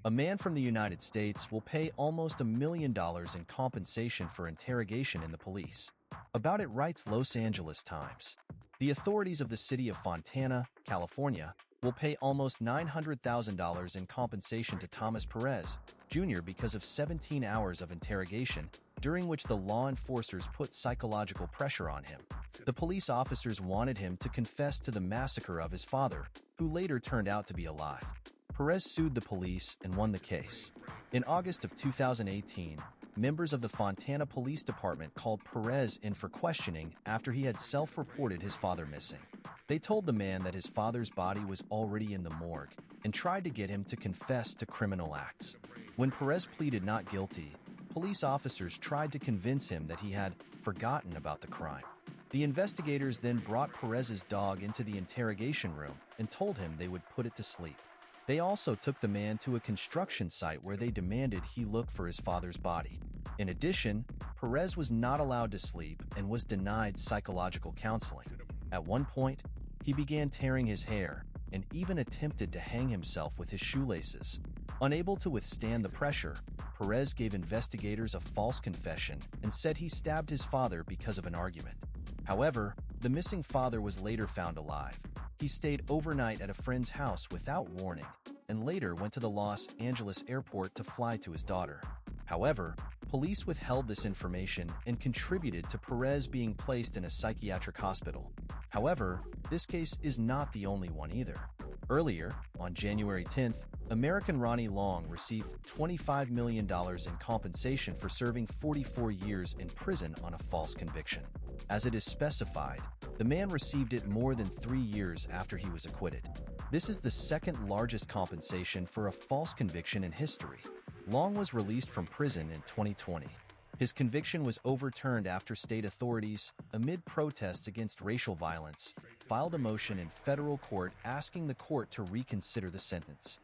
A man from the United States will pay almost $1 million in compensation for interrogation in the police. About it writes Los Angeles Times. The authorities of the city of Fontana, California, will pay almost $900,000 in compensation to Thomas Perez, Jr. because of 17 hours of interrogation, during which the law enforcers put psychological pressure on him. The police officers wanted him to confess to the massacre of his father, who later turned out to be alive. Perez sued the police and won the case. In August of 2018, members of the Fontana Police Department called Perez in for questioning after he had self-reported his father missing. They told the man that his father's body was already in the morgue and tried to get him to confess to criminal acts. When Perez pleaded not guilty, police officers tried to convince him that he had forgotten about the crime. The investigators then brought Perez's dog into the interrogation room and told him they would put it to sleep. They also took the man to a construction site where they demanded he look for his father's body. In addition, Perez was not allowed to sleep and was denied psychological counseling. At one point, he began tearing his hair and even attempted to hang himself with his shoelaces. Unable to withstand the pressure, Perez gave investigators a false confession and said he stabbed his father because of an argument. However, the missing father was later found alive. He stayed overnight at a friend's house without warning and later went to the Los Angeles airport to fly to his daughter. However, police withheld this information and contributed to Perez being placed in a psychiatric hospital. However, this case is not the only one either. Earlier, on January 10th, American Ronnie Long received $25 million in compensation for serving 44 years in prison on a false conviction. As it is specified, the man received it more than 3 years after he was acquitted. This is the second largest compensation for a false conviction in history. Long was released from prison in 2020. His conviction was overturned after state authorities, amid protests against racial violence, filed a motion in federal court asking the court to reconsider the sentence.